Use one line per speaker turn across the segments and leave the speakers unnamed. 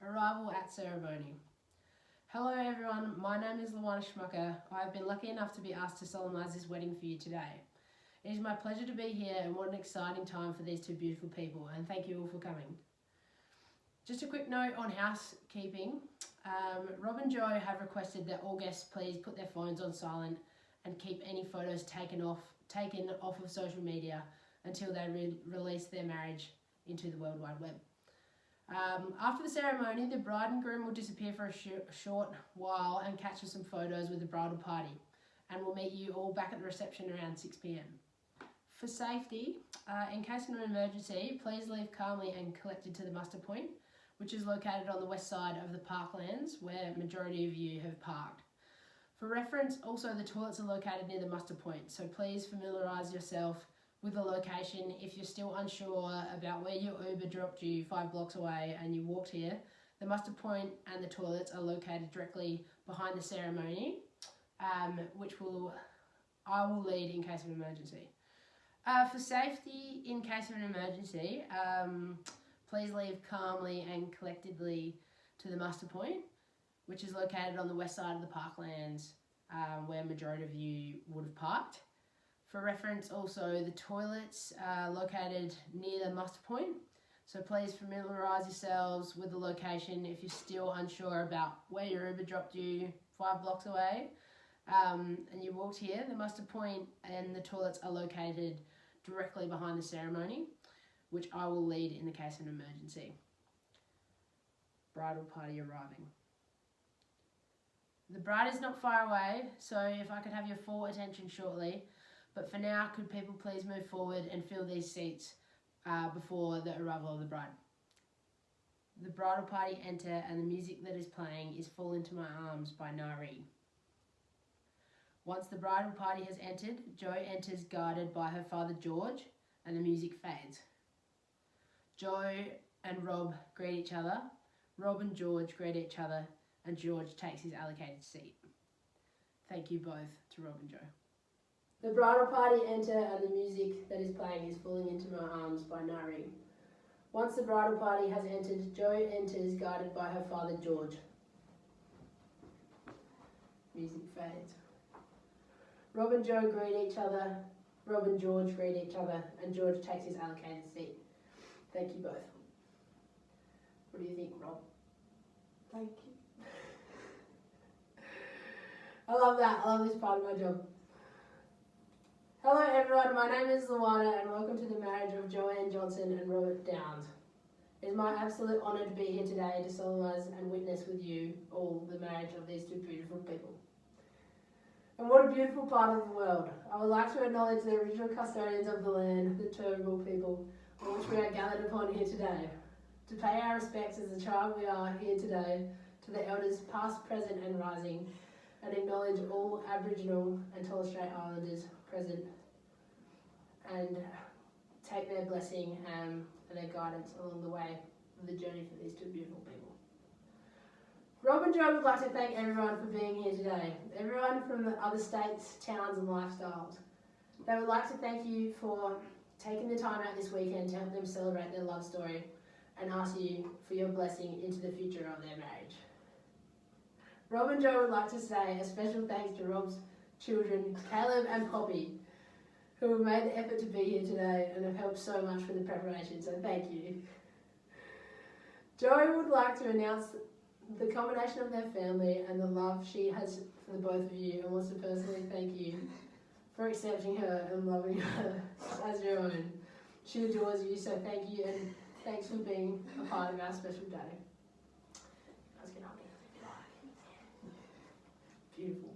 Arrival at ceremony. Hello everyone, my name is Luana Schmucker. I have been lucky enough to be asked to solemnise this wedding for you today. It is my pleasure to be here, and what an exciting time for these two beautiful people, and thank you all for coming. Just a quick note on housekeeping. Rob and Joe have requested that all guests please put their phones on silent and keep any photos taken off of social media until they release their marriage into the World Wide Web. After the ceremony, the bride and groom will disappear for a short while and capture some photos with the bridal party, and we'll meet you all back at the reception around 6 p.m. For safety, in case of an emergency, please leave calmly and collected to the muster point, which is located on the west side of the parklands where majority of you have parked. For reference, also the toilets are located near the muster point, so please familiarise yourself with the location. If you're still unsure about where your Uber dropped you 5 blocks away and you walked here, the muster point and the toilets are located directly behind the ceremony, which I will lead in case of an emergency. For safety, in case of an emergency, please leave calmly and collectedly to the muster point, which is located on the west side of the parklands where majority of you would have parked. For reference, also the toilets are located near the muster point, so please familiarise yourselves with the location if you're still unsure about where your Uber dropped you 5 blocks away and you walked here. The muster point and the toilets are located directly behind the ceremony, which I will lead in the case of an emergency. Bridal party arriving. The bride is not far away, so if I could have your full attention shortly. But for now, could people please move forward and fill these seats before the arrival of the bride. The bridal party enter, and the music that is playing is Fall Into My Arms by Nari. Once the bridal party has entered, Joe enters guarded by her father George, and the music fades. Joe and Rob greet each other, Rob and George greet each other, and George takes his allocated seat. Thank you both to Rob and Joe. The bridal party enter, and the music that is playing is Falling Into My Arms by Nari. Once the bridal party has entered, Joe enters guarded by her father George. Music fades. Rob and Joe greet each other, Rob and George greet each other, and George takes his allocated seat. Thank you both. What do you think, Rob? Thank you. I love that. I love this part of my job. Hello everyone, my name is Luana and welcome to the marriage of Joanne Johnson and Robert Downs. It is my absolute honour to be here today to solemnise and witness with you all the marriage of these two beautiful people. And what a beautiful part of the world. I would like to acknowledge the original custodians of the land, the Turrbal people, on which we are gathered upon here today. To pay our respects as a tribe we are here today to the elders past, present and rising, and acknowledge all Aboriginal and Torres Strait Islanders present and take their blessing and their guidance along the way of the journey for these two beautiful people. Rob and Joe would like to thank everyone for being here today, everyone from the other states, towns and lifestyles. They would like to thank you for taking the time out this weekend to help them celebrate their love story and ask you for your blessing into the future of their marriage. Rob and Joe would like to say a special thanks to Rob's children, Caleb and Poppy, who have made the effort to be here today and have helped so much with the preparation, so thank you. Joe would like to announce the combination of their family and the love she has for the both of you, and wants to personally thank you for accepting her and loving her as your own. She adores you, so thank you, and thanks for being a part of our special day. Beautiful.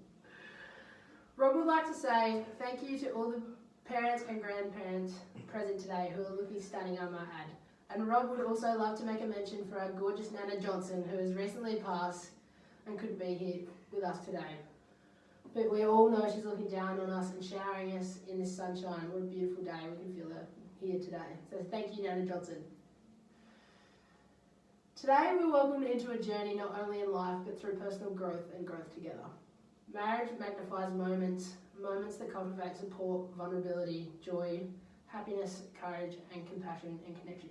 Rob would like to say thank you to all the parents and grandparents present today who are looking stunning, I might add. And Rob would also love to make a mention for our gorgeous Nana Johnson, who has recently passed and couldn't be here with us today. But we all know she's looking down on us and showering us in this sunshine. What a beautiful day. We can feel her here today. So thank you, Nana Johnson. Today we're welcomed into a journey not only in life but through personal growth and growth together. Marriage magnifies moments that cultivate support, vulnerability, joy, happiness, courage and compassion and connection.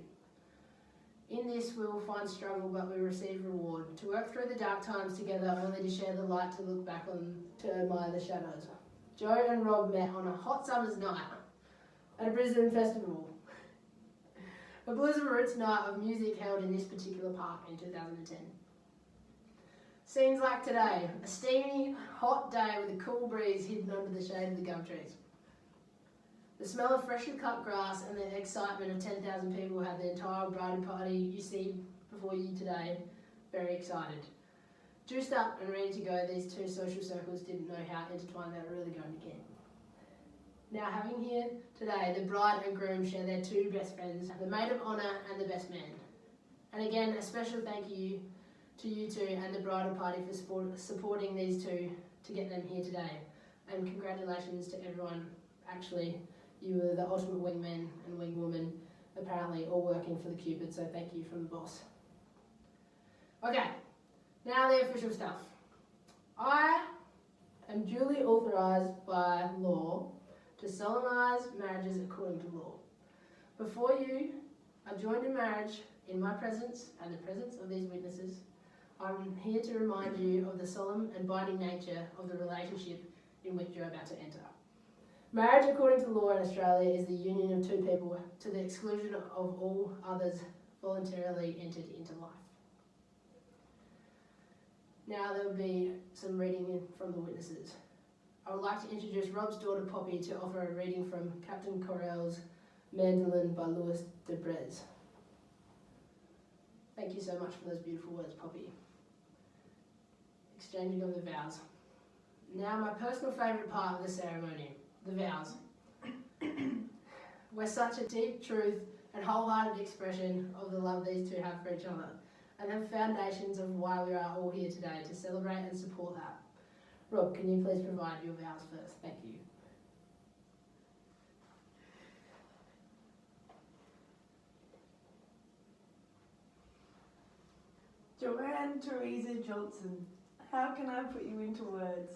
In this we will find struggle, but we receive reward. To work through the dark times together, only to share the light, to look back on, to admire the shadows. Joe and Rob met on a hot summer's night at a Brisbane festival. A Blues and Roots night of music held in this particular park in 2010. Seems like today, a steamy, hot day with a cool breeze hidden under the shade of the gum trees. The smell of freshly cut grass and the excitement of 10,000 people had the entire bridal party you see before you today very excited. Juiced up and ready to go, these two social circles didn't know how intertwined they were really going to get. Now, having here today, the bride and groom share their two best friends, the maid of honour and the best man. And again, a special thank you to you two and the bridal party for supporting these two to get them here today. And congratulations to everyone. Actually, you were the ultimate wingman and wingwoman, apparently all working for the Cupid, so thank you from the boss. Okay, now the official stuff. I am duly authorised by law to solemnise marriages according to law. Before you are joined in marriage in my presence and the presence of these witnesses, I'm here to remind you of the solemn and binding nature of the relationship in which you're about to enter. Marriage according to law in Australia is the union of two people to the exclusion of all others voluntarily entered into life. Now there will be some reading from the witnesses. I would like to introduce Rob's daughter Poppy to offer a reading from Captain Corell's Mandolin by Louis de Brez. Thank you so much for those beautiful words, Poppy. Exchanging of the vows. Now my personal favourite part of the ceremony, the vows. Where such a deep truth and wholehearted expression of the love these two have for each other, and the foundations of why we are all here today to celebrate and support that. Rob, can you please provide your vows first? Thank you.
Joanne Teresa Johnson, how can I put you into words?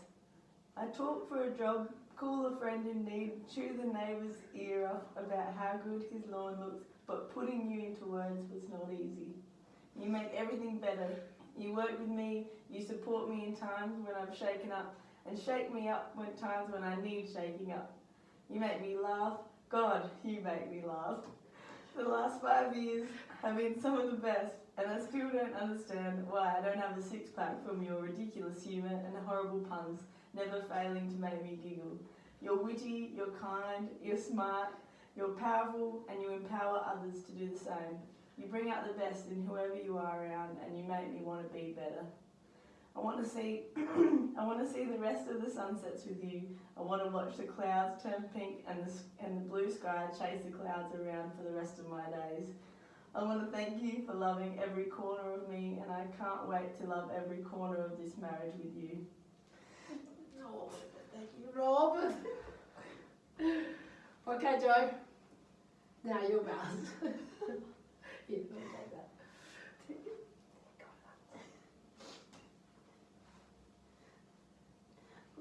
I talk for a job, call a friend in need, chew the neighbour's ear off about how good his lawn looks, but putting you into words was not easy. You make everything better. You work with me, you support me in times when I'm shaken up, and shake me up when times when I need shaking up. You make me laugh. God, you make me laugh. The last 5 years have been some of the best, and I still don't understand why I don't have a six-pack from your ridiculous humour and horrible puns, never failing to make me giggle. You're witty, you're kind, you're smart, you're powerful, and you empower others to do the same. You bring out the best in whoever you are around, and you make me want to be better. I want to see the rest of the sunsets with you. I want to watch the clouds turn pink and the blue sky chase the clouds around for the rest of my days. I want to thank you for loving every corner of me, and I can't wait to love every corner of this marriage with you.
Oh, thank you, Rob. Okay, Joe. Now your vows. Here, let me take that.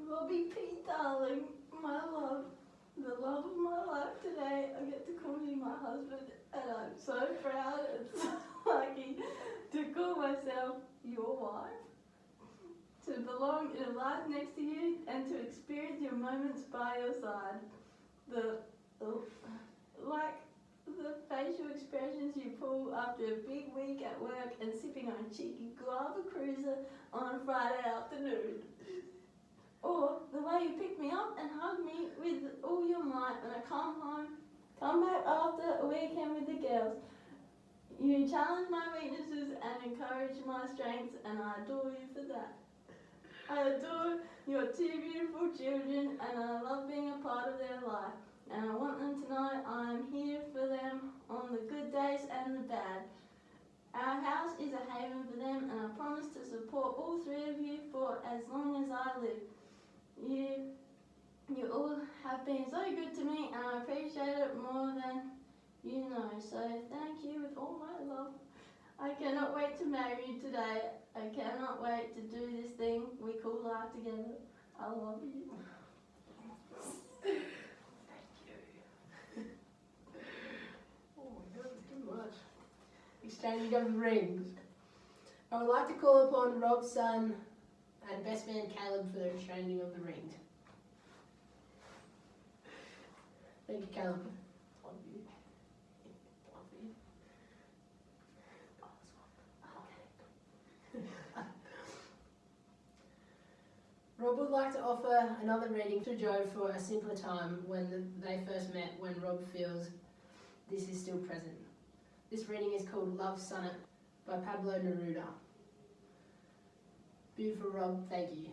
Robbie P. Darling, my love, the love of my life today, I get to call you my husband, and I'm so proud and so lucky to call myself your wife. To belong in a life next to you and to experience your moments by your side. Like the facial expressions you pull after a big week at work and sipping on a cheeky guava cruiser on a Friday afternoon. Or the way you pick me up and hug me with all your might when I come back after a weekend with the girls. You challenge my weaknesses and encourage my strengths, and I adore you for that. I adore your two beautiful children, and I love being a part of their life. And I want them to know I'm here for them on the good days and the bad. Our house is a haven for them, and I promise to support all three of you for as long as I live. You all have been so good to me, and I appreciate it more than you know. So thank you with all my love. I cannot wait to marry you today. I cannot wait to do this thing we call life together. I love you.
Thank you. Oh my God, it's too much. exchanging of the rings. I would like to call upon Rob's son and best man Caleb for the exchanging of the rings. Thank you, Caleb. One for you. One for you. Rob would like to offer another reading to Joe for a simpler time when they first met, when Rob feels this is still present. This reading is called Love Sonnet by Pablo Neruda. Beautiful Rob, thank you.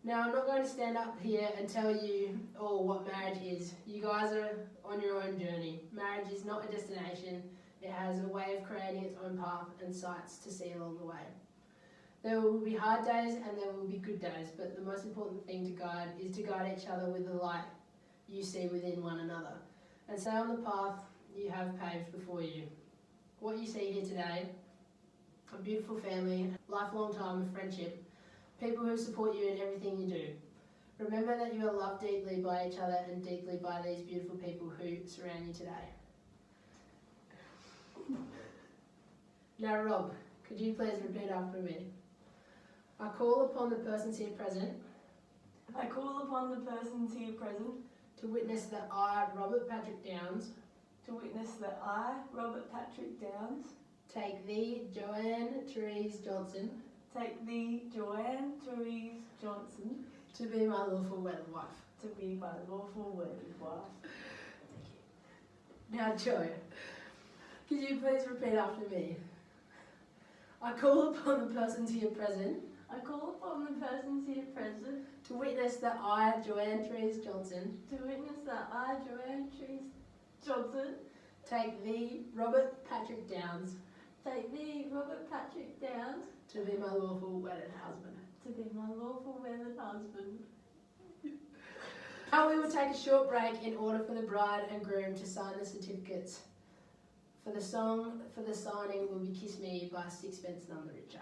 Now I'm not going to stand up here and tell you all what marriage is. You guys are on your own journey. Marriage is not a destination. It has a way of creating its own path and sights to see along the way. There will be hard days and there will be good days, but the most important thing to guide is to guide each other with the light you see within one another, and stay on the path you have paved before you. What you see here today, a beautiful family, lifelong time of friendship, people who support you in everything you do. Remember that you are loved deeply by each other and deeply by these beautiful people who surround you today. Now Rob, could you please repeat after me? I call upon the persons here present.
I call upon the persons here present
To witness that I, Robert Patrick Downs,
to witness that I, Robert Patrick Downs,
take thee, Joanne Therese Johnson,
take thee, Joanne Therese Johnson,
to be my lawful wedded wife.
to be my lawful wedded wife.
Now, Joe, could you please repeat after me? I call upon the persons here present
I call upon the persons here present
to witness that I, Joanne Therese Johnson,
to witness that I, Joanne Therese Johnson,
take thee, Robert Patrick Downs,
take thee, Robert Patrick Downs,
to be my lawful wedded husband.
to be my lawful wedded husband.
Now we will take a short break in order for the bride and groom to sign the certificates. For the signing will be Kiss Me by Sixpence None the Richer.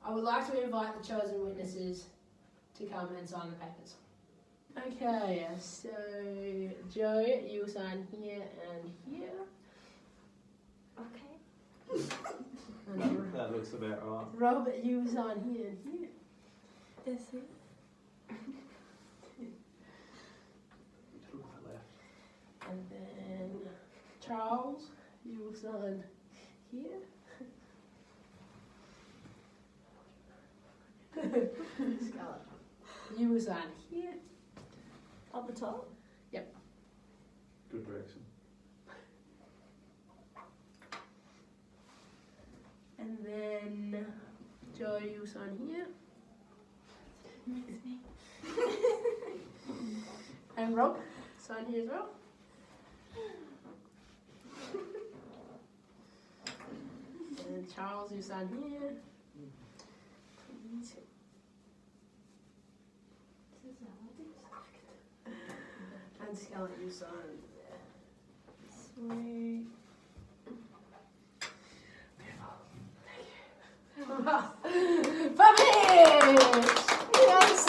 I would like to invite the chosen witnesses to come and sign the papers. Okay, so Joe, you will sign here and here.
Okay.
And
That looks about right.
Rob, you will sign here and here.
That's it.
To my left.
And then Charles, you will sign here. Scarlett, you will sign here.
Up the top?
Good direction.
And then Joe, you will sign here. And Rob, sign here as well. And Charles, you sign here. And Scarlett, you sign there.
Sweet.
Fabulous! Yes!